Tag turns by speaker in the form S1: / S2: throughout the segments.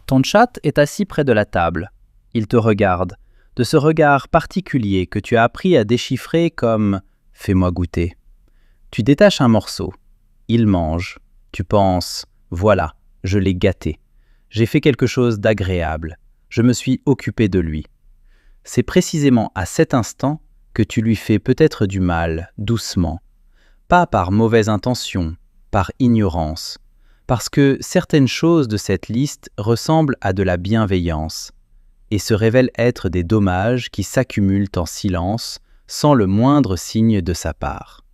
S1: Ton chat est assis près de la table. Il te regarde, de ce regard particulier que tu as appris à déchiffrer comme « fais-moi goûter ». Tu détaches un morceau. Il mange. Tu penses « voilà, je l'ai gâté. J'ai fait quelque chose d'agréable. Je me suis occupé de lui ». C'est précisément à cet instant que tu lui fais peut-être du mal, doucement. Pas par mauvaise intention, par ignorance. Parce que certaines choses de cette liste ressemblent à de la bienveillance et se révèlent être des dommages qui s'accumulent en silence sans le moindre signe de sa part.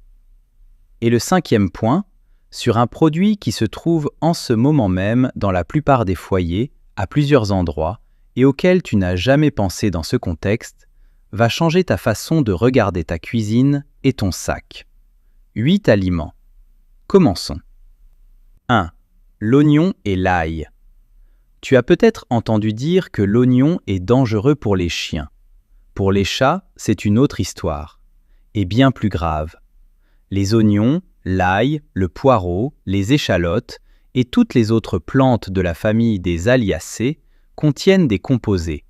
S1: Et le 5e point, sur un produit qui se trouve en ce moment même dans la plupart des foyers, à plusieurs endroits, et auquel tu n'as jamais pensé dans ce contexte, va changer ta façon de regarder ta cuisine et ton sac. 8 aliments. Commençons. 1. L'oignon et l'ail. Tu as peut-être entendu dire que l'oignon est dangereux pour les chiens. Pour les chats, c'est une autre histoire, et bien plus grave. Les oignons, l'ail, le poireau, les échalotes et toutes les autres plantes de la famille des Aliacées contiennent des composés,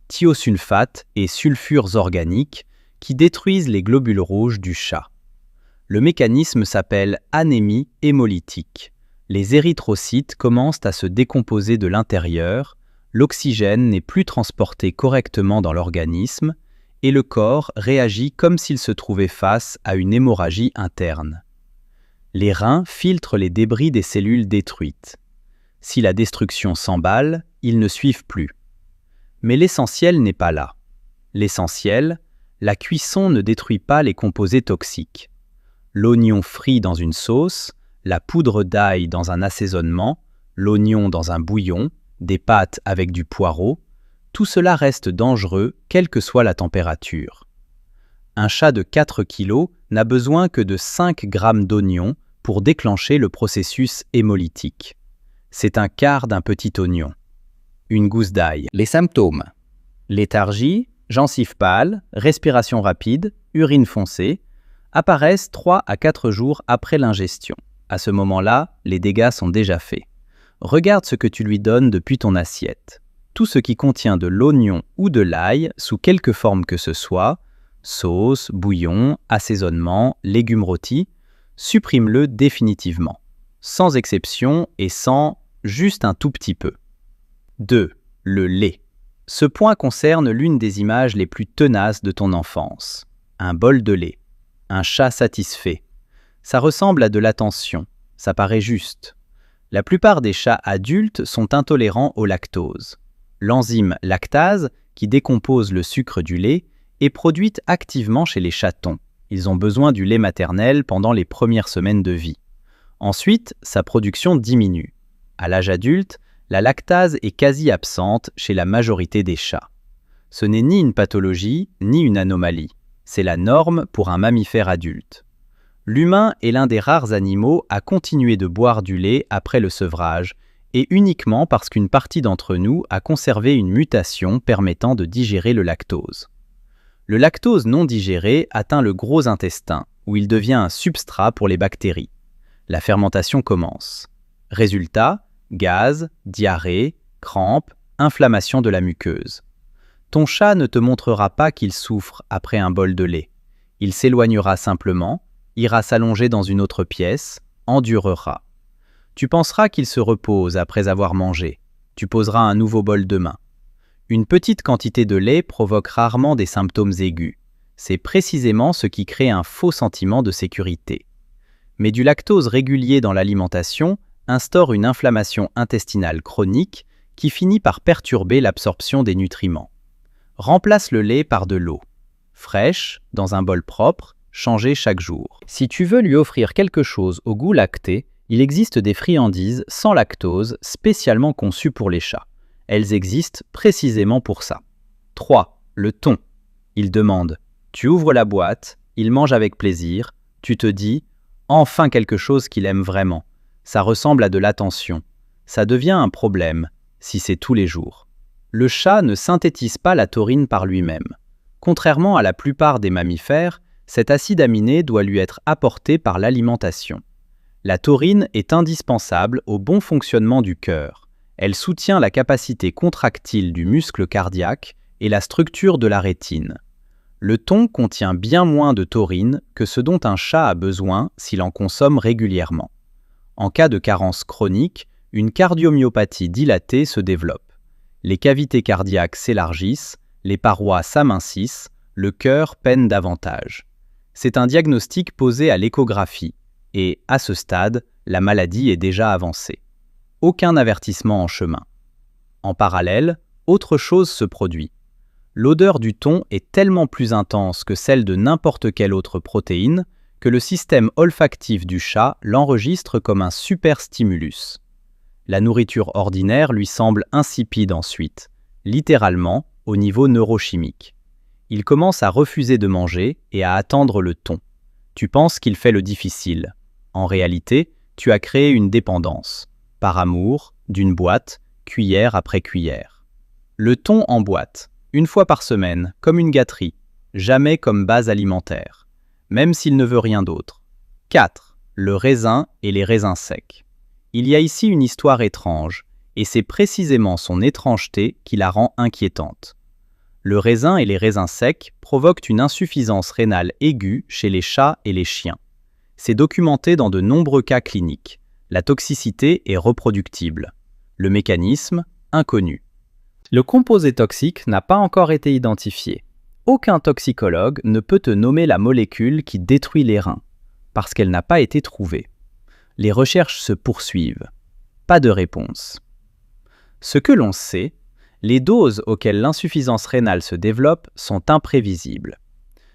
S1: thiosulfates et sulfures organiques, qui détruisent les globules rouges du chat. Le mécanisme s'appelle anémie hémolytique. Les érythrocytes commencent à se décomposer de l'intérieur, l'oxygène n'est plus transporté correctement dans l'organisme et le corps réagit comme s'il se trouvait face à une hémorragie interne. Les reins filtrent les débris des cellules détruites. Si la destruction s'emballe, ils ne suivent plus. Mais l'essentiel n'est pas là. L'essentiel, la cuisson ne détruit pas les composés toxiques. L'oignon frit dans une sauce, la poudre d'ail dans un assaisonnement, l'oignon dans un bouillon, des pâtes avec du poireau, tout cela reste dangereux quelle que soit la température. Un chat de 4 kg n'a besoin que de 5 grammes d'oignon pour déclencher le processus hémolytique. C'est un quart d'un petit oignon. Une gousse d'ail. Les symptômes. Léthargie, gencives pâles, respiration rapide, urine foncée, apparaissent 3 à 4 jours après l'ingestion. À ce moment-là, les dégâts sont déjà faits. Regarde ce que tu lui donnes depuis ton assiette. Tout ce qui contient de l'oignon ou de l'ail, sous quelque forme que ce soit, sauce, bouillon, assaisonnement, légumes rôtis, supprime-le définitivement, sans exception et sans juste un tout petit peu. 2. Le lait. Ce point concerne l'une des images les plus tenaces de ton enfance. Un bol de lait. Un chat satisfait. Ça ressemble à de l'attention, ça paraît juste. La plupart des chats adultes sont intolérants au lactose. L'enzyme lactase, qui décompose le sucre du lait, est produite activement chez les chatons. Ils ont besoin du lait maternel pendant les premières semaines de vie. Ensuite, sa production diminue. À l'âge adulte, la lactase est quasi absente chez la majorité des chats. Ce n'est ni une pathologie, ni une anomalie. C'est la norme pour un mammifère adulte. L'humain est l'un des rares animaux à continuer de boire du lait après le sevrage, et uniquement parce qu'une partie d'entre nous a conservé une mutation permettant de digérer le lactose. Le lactose non digéré atteint le gros intestin, où il devient un substrat pour les bactéries. La fermentation commence. Résultat, gaz, diarrhée, crampes, inflammation de la muqueuse. Ton chat ne te montrera pas qu'il souffre après un bol de lait. Il s'éloignera simplement, ira s'allonger dans une autre pièce, endurera. Tu penseras qu'il se repose après avoir mangé. Tu poseras un nouveau bol demain. Une petite quantité de lait provoque rarement des symptômes aigus. C'est précisément ce qui crée un faux sentiment de sécurité. Mais du lactose régulier dans l'alimentation instaure une inflammation intestinale chronique qui finit par perturber l'absorption des nutriments. Remplace le lait par de l'eau. Fraîche, dans un bol propre, changée chaque jour. Si tu veux lui offrir quelque chose au goût lacté, il existe des friandises sans lactose spécialement conçues pour les chats. Elles existent précisément pour ça. 3. Le thon. Il demande. Tu ouvres la boîte, il mange avec plaisir, tu te dis « enfin quelque chose qu'il aime vraiment ». Ça ressemble à de l'attention. Ça devient un problème, si c'est tous les jours. Le chat ne synthétise pas la taurine par lui-même. Contrairement à la plupart des mammifères, cet acide aminé doit lui être apporté par l'alimentation. La taurine est indispensable au bon fonctionnement du cœur. Elle soutient la capacité contractile du muscle cardiaque et la structure de la rétine. Le thon contient bien moins de taurine que ce dont un chat a besoin s'il en consomme régulièrement. En cas de carence chronique, une cardiomyopathie dilatée se développe. Les cavités cardiaques s'élargissent, les parois s'amincissent, le cœur peine davantage. C'est un diagnostic posé à l'échographie et, à ce stade, la maladie est déjà avancée. Aucun avertissement en chemin. En parallèle, autre chose se produit. L'odeur du thon est tellement plus intense que celle de n'importe quelle autre protéine que le système olfactif du chat l'enregistre comme un super stimulus. La nourriture ordinaire lui semble insipide ensuite, littéralement au niveau neurochimique. Il commence à refuser de manger et à attendre le thon. Tu penses qu'il fait le difficile. En réalité, tu as créé une dépendance, par amour, d'une boîte, cuillère après cuillère. Le thon en boîte, une fois par semaine, comme une gâterie, jamais comme base alimentaire, même s'il ne veut rien d'autre. 4. Le raisin et les raisins secs. Il y a ici une histoire étrange, et c'est précisément son étrangeté qui la rend inquiétante. Le raisin et les raisins secs provoquent une insuffisance rénale aiguë chez les chats et les chiens. C'est documenté dans de nombreux cas cliniques. La toxicité est reproductible. Le mécanisme, inconnu. Le composé toxique n'a pas encore été identifié. Aucun toxicologue ne peut te nommer la molécule qui détruit les reins, parce qu'elle n'a pas été trouvée. Les recherches se poursuivent. Pas de réponse. Ce que l'on sait, les doses auxquelles l'insuffisance rénale se développe sont imprévisibles.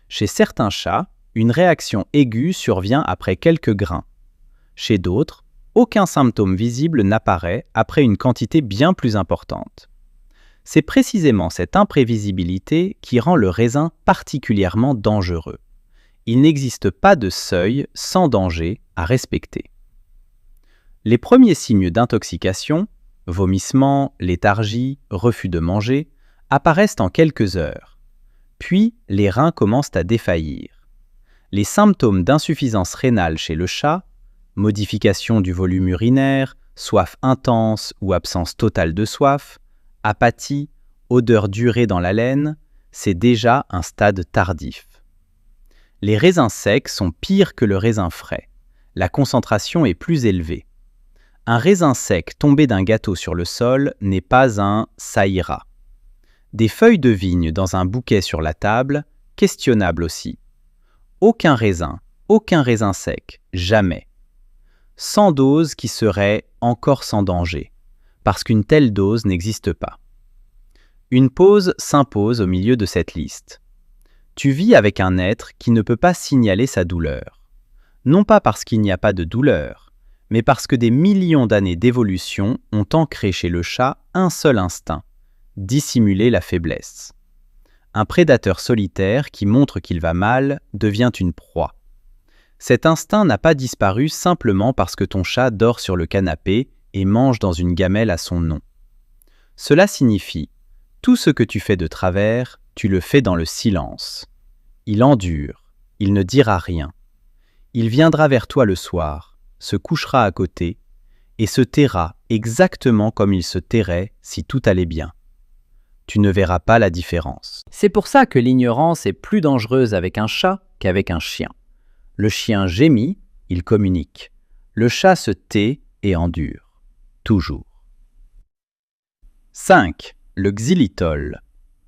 S1: Chez certains chats, une réaction aiguë survient après quelques grains. Chez d'autres, aucun symptôme visible n'apparaît après une quantité bien plus importante. C'est précisément cette imprévisibilité qui rend le raisin particulièrement dangereux. Il n'existe pas de seuil sans danger à respecter. Les premiers signes d'intoxication, vomissements, léthargie, refus de manger, apparaissent en quelques heures. Puis, les reins commencent à défaillir. Les symptômes d'insuffisance rénale chez le chat, modification du volume urinaire, soif intense ou absence totale de soif, apathie, odeur durée dans la laine, c'est déjà un stade tardif. Les raisins secs sont pires que le raisin frais. La concentration est plus élevée. Un raisin sec tombé d'un gâteau sur le sol n'est pas un « ça ira ». Des feuilles de vigne dans un bouquet sur la table, questionnable aussi. Aucun raisin sec, jamais. Sans dose qui serait encore sans danger, parce qu'une telle dose n'existe pas. Une pause s'impose au milieu de cette liste. Tu vis avec un être qui ne peut pas signaler sa douleur. Non pas parce qu'il n'y a pas de douleur, mais parce que des millions d'années d'évolution ont ancré chez le chat un seul instinct, dissimuler la faiblesse. Un prédateur solitaire qui montre qu'il va mal devient une proie. Cet instinct n'a pas disparu simplement parce que ton chat dort sur le canapé et mange dans une gamelle à son nom. Cela signifie, tout ce que tu fais de travers, tu le fais dans le silence. Il endure, il ne dira rien. Il viendra vers toi le soir, se couchera à côté et se taira exactement comme il se tairait si tout allait bien. Tu ne verras pas la différence. C'est pour ça que l'ignorance est plus dangereuse avec un chat qu'avec un chien. Le chien gémit, il communique. Le chat se tait et endure. Toujours. 5. Le xylitol.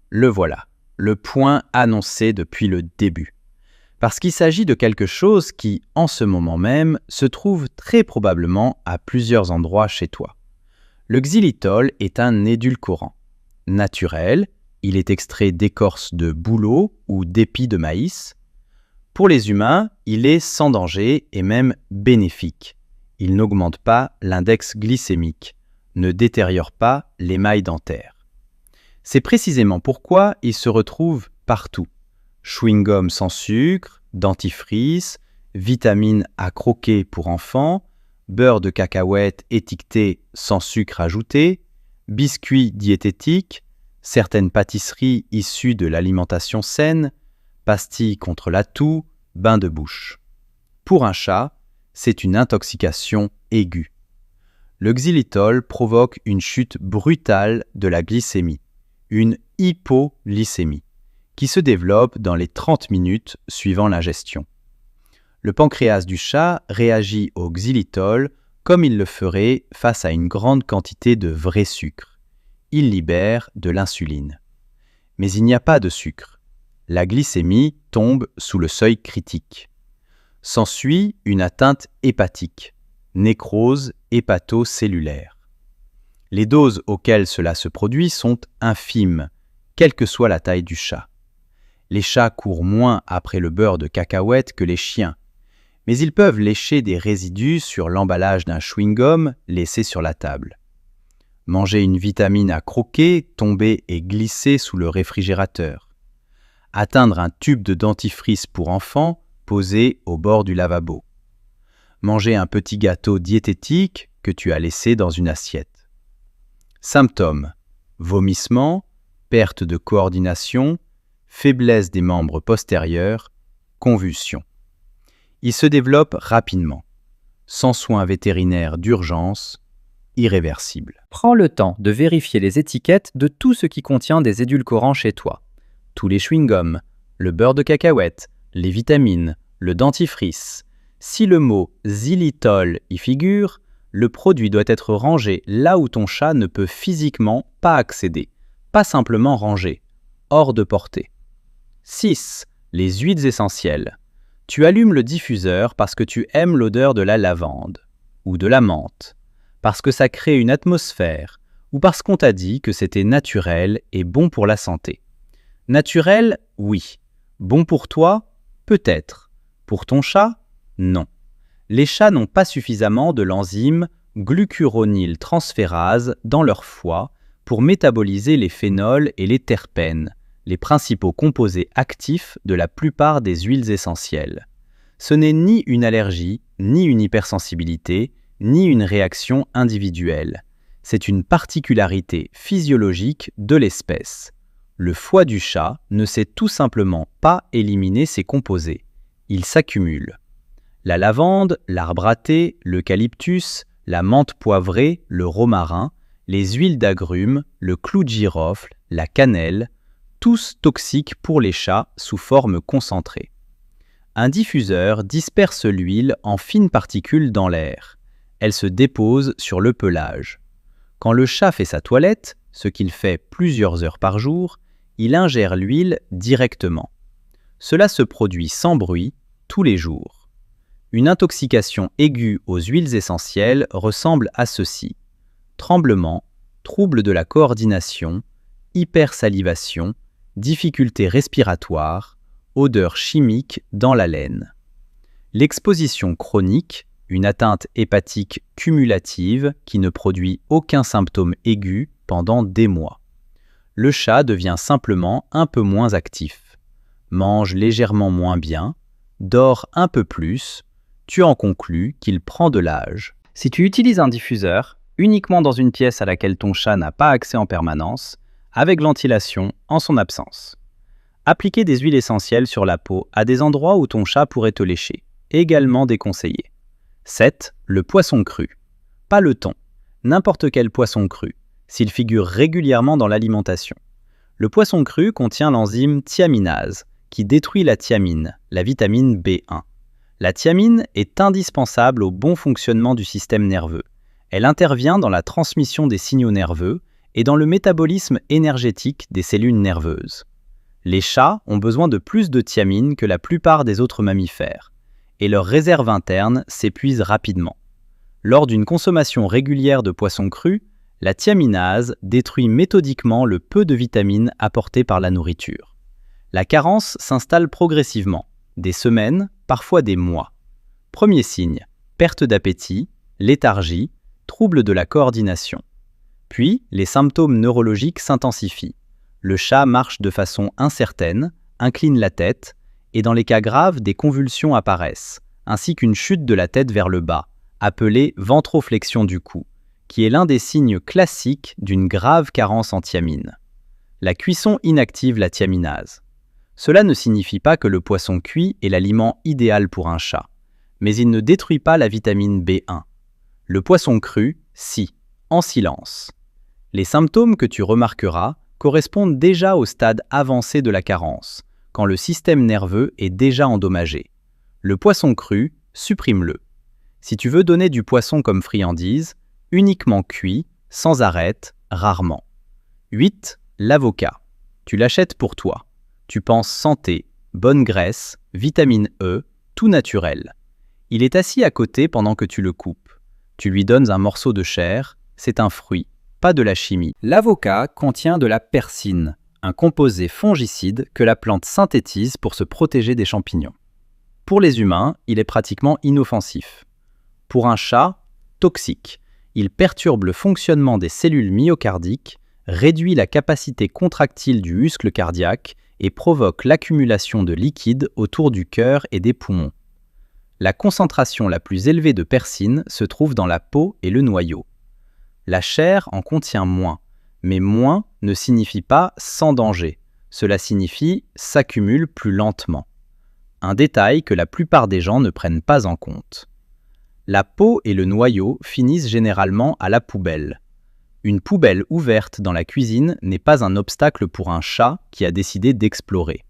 S1: Le voilà, le point annoncé depuis le début. Parce qu'il s'agit de quelque chose qui, en ce moment même, se trouve très probablement à plusieurs endroits chez toi. Le xylitol est un édulcorant. Naturel, il est extrait d'écorce de bouleau ou d'épis de maïs. Pour les humains, il est sans danger et même bénéfique. Il n'augmente pas l'index glycémique, ne détériore pas l'émail dentaire. C'est précisément pourquoi il se retrouve partout. Chewing-gum sans sucre, dentifrice, vitamines à croquer pour enfants, beurre de cacahuète étiqueté sans sucre ajouté, biscuits diététiques, certaines pâtisseries issues de l'alimentation saine, pastilles contre la toux, bain de bouche. Pour un chat, c'est une intoxication aiguë. Le xylitol provoque une chute brutale de la glycémie, une hypoglycémie, qui se développe dans les 30 minutes suivant l'ingestion. Le pancréas du chat réagit au xylitol comme il le ferait face à une grande quantité de vrai sucre. Il libère de l'insuline. Mais il n'y a pas de sucre. La glycémie tombe sous le seuil critique. S'ensuit une atteinte hépatique, nécrose hépatocellulaire. Les doses auxquelles cela se produit sont infimes, quelle que soit la taille du chat. Les chats courent moins après le beurre de cacahuète que les chiens, mais ils peuvent lécher des résidus sur l'emballage d'un chewing-gum laissé sur la table. Manger une vitamine à croquer, tomber et glisser sous le réfrigérateur. Atteindre un tube de dentifrice pour enfants posé au bord du lavabo. Manger un petit gâteau diététique que tu as laissé dans une assiette. Symptômes: vomissement, perte de coordination, faiblesse des membres postérieurs, convulsions. Ils se développent rapidement, sans soins vétérinaires d'urgence, irréversibles.
S2: Prends le temps de vérifier les étiquettes de tout ce qui contient des édulcorants chez toi. Tous les chewing-gums, le beurre de cacahuète, les vitamines, le dentifrice. Si le mot xylitol y figure, le produit doit être rangé là où ton chat ne peut physiquement pas accéder, pas simplement rangé, hors de portée. 6. Les huiles essentielles. Tu allumes le diffuseur parce que tu aimes l'odeur de la lavande ou de la menthe, parce que ça crée une atmosphère ou parce qu'on t'a dit que c'était naturel et bon pour la santé. Naturel, oui. Bon pour toi, peut-être. Pour ton chat, non. Les chats n'ont pas suffisamment de l'enzyme glucuronyltransférase dans leur foie pour métaboliser les phénols et les terpènes, les principaux composés actifs de la plupart des huiles essentielles. Ce n'est ni une allergie, ni une hypersensibilité, ni une réaction individuelle. C'est une particularité physiologique de l'espèce. Le foie du chat ne sait tout simplement pas éliminer ces composés. Ils s'accumulent. La lavande, l'arbre à thé, l'eucalyptus, la menthe poivrée, le romarin, les huiles d'agrumes, le clou de girofle, la cannelle, tous toxiques pour les chats sous forme concentrée. Un diffuseur disperse l'huile en fines particules dans l'air. Elle se dépose sur le pelage. Quand le chat fait sa toilette, ce qu'il fait plusieurs heures par jour, il ingère l'huile directement. Cela se produit sans bruit, tous les jours. Une intoxication aiguë aux huiles essentielles ressemble à ceci: tremblement, trouble de la coordination, hypersalivation, difficultés respiratoires, odeur chimique dans la laine. L'exposition chronique, une atteinte hépatique cumulative qui ne produit aucun symptôme aigu pendant des mois. Le chat devient simplement un peu moins actif, mange légèrement moins bien, dort un peu plus, tu en conclus qu'il prend de l'âge. Si tu utilises un diffuseur, uniquement dans une pièce à laquelle ton chat n'a pas accès en permanence, avec ventilation en son absence. Appliquer des huiles essentielles sur la peau à des endroits où ton chat pourrait te lécher, également déconseillé. 7. Le poisson cru. Pas le thon, n'importe quel poisson cru, s'il figure régulièrement dans l'alimentation. Le poisson cru contient l'enzyme thiaminase, qui détruit la thiamine, la vitamine B1. La thiamine est indispensable au bon fonctionnement du système nerveux. Elle intervient dans la transmission des signaux nerveux et dans le métabolisme énergétique des cellules nerveuses. Les chats ont besoin de plus de thiamine que la plupart des autres mammifères, et leur réserve interne s'épuise rapidement. Lors d'une consommation régulière de poissons crus, la thiaminase détruit méthodiquement le peu de vitamines apportées par la nourriture. La carence s'installe progressivement, des semaines, parfois des mois. Premier signe, perte d'appétit, léthargie, troubles de la coordination. Puis, les symptômes neurologiques s'intensifient. Le chat marche de façon incertaine, incline la tête, et dans les cas graves, des convulsions apparaissent, ainsi qu'une chute de la tête vers le bas, appelée ventroflexion du cou, qui est l'un des signes classiques d'une grave carence en thiamine. La cuisson inactive la thiaminase. Cela ne signifie pas que le poisson cuit est l'aliment idéal pour un chat, mais il ne détruit pas la vitamine B1. Le poisson cru, si, en silence. Les symptômes que tu remarqueras correspondent déjà au stade avancé de la carence, quand le système nerveux est déjà endommagé. Le poisson cru, supprime-le. Si tu veux donner du poisson comme friandise, uniquement cuit, sans arête, rarement. 8. L'avocat. Tu l'achètes pour toi. Tu penses santé, bonne graisse, vitamine E, tout naturel. Il est assis à côté pendant que tu le coupes. Tu lui donnes un morceau de chair, c'est un fruit, pas de la chimie. L'avocat contient de la persine, un composé fongicide que la plante synthétise pour se protéger des champignons. Pour les humains, il est pratiquement inoffensif. Pour un chat, toxique. Il perturbe le fonctionnement des cellules myocardiques, réduit la capacité contractile du muscle cardiaque et provoque l'accumulation de liquide autour du cœur et des poumons. La concentration la plus élevée de persine se trouve dans la peau et le noyau. La chair en contient moins, mais moins ne signifie pas sans danger. Cela signifie s'accumule plus lentement. Un détail que la plupart des gens ne prennent pas en compte. La peau et le noyau finissent généralement à la poubelle. Une poubelle ouverte dans la cuisine n'est pas un obstacle pour un chat qui a décidé d'explorer.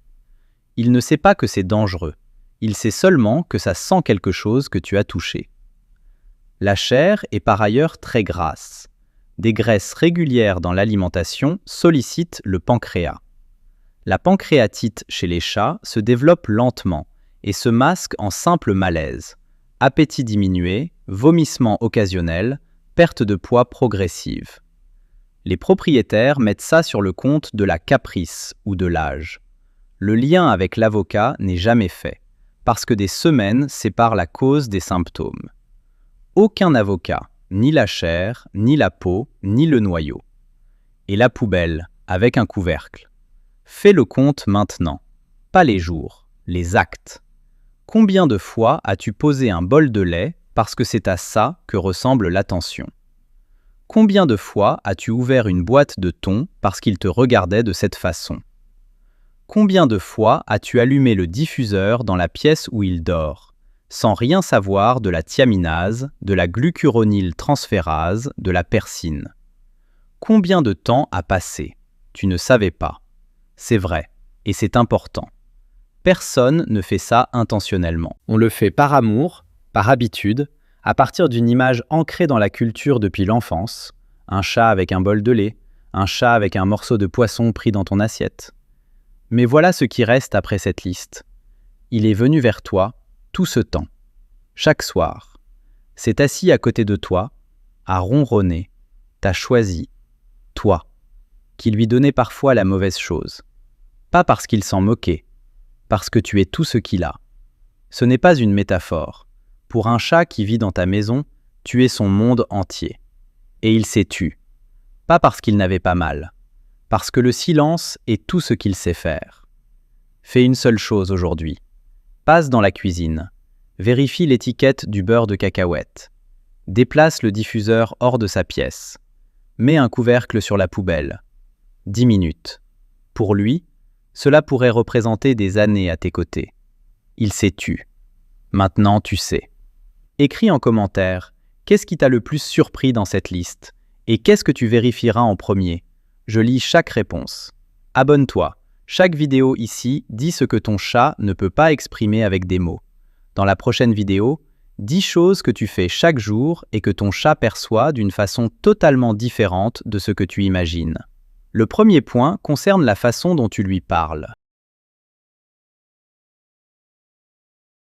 S2: Il ne sait pas que c'est dangereux. Il sait seulement que ça sent quelque chose que tu as touché. La chair est par ailleurs très grasse. Des graisses régulières dans l'alimentation sollicitent le pancréas. La pancréatite chez les chats se développe lentement et se masque en simple malaise. Appétit diminué, vomissements occasionnels, perte de poids progressive. Les propriétaires mettent ça sur le compte de la caprice ou de l'âge. Le lien avec l'avocat n'est jamais fait, parce que des semaines séparent la cause des symptômes. Aucun avocat, ni la chair, ni la peau, ni le noyau. Et la poubelle, avec un couvercle. Fais le compte maintenant, pas les jours, les actes. Combien de fois as-tu posé un bol de lait parce que c'est à ça que ressemble l'attention? Combien de fois as-tu ouvert une boîte de thon parce qu'il te regardait de cette façon? Combien de fois as-tu allumé le diffuseur dans la pièce où il dort, sans rien savoir de la thiaminase, de la glucuronyltransférase, de la persine? Combien de temps a passé? Tu ne savais pas. C'est vrai, et c'est important. Personne ne fait ça intentionnellement. On le fait par amour, par habitude, à partir d'une image ancrée dans la culture depuis l'enfance, un chat avec un bol de lait, un chat avec un morceau de poisson pris dans ton assiette. Mais voilà ce qui reste après cette liste. Il est venu vers toi tout ce temps, chaque soir. S'est assis à côté de toi, a ronronné, t'a choisi, toi, qui lui donnait parfois la mauvaise chose. Pas parce qu'il s'en moquait, parce que tu es tout ce qu'il a. Ce n'est pas une métaphore. Pour un chat qui vit dans ta maison, tu es son monde entier. Et il s'est tu. Pas parce qu'il n'avait pas mal. Parce que le silence est tout ce qu'il sait faire. Fais une seule chose aujourd'hui. Passe dans la cuisine. Vérifie l'étiquette du beurre de cacahuète. Déplace le diffuseur hors de sa pièce. Mets un couvercle sur la poubelle. 10 minutes. Pour lui, cela pourrait représenter des années à tes côtés. Il s'est tu. Maintenant, tu sais. Écris en commentaire, qu'est-ce qui t'a le plus surpris dans cette liste? Et qu'est-ce que tu vérifieras en premier? Je lis chaque réponse. Abonne-toi. Chaque vidéo ici dit ce que ton chat ne peut pas exprimer avec des mots. Dans la prochaine vidéo, 10 choses que tu fais chaque jour et que ton chat perçoit d'une façon totalement différente de ce que tu imagines. Le premier point concerne la façon dont tu lui parles.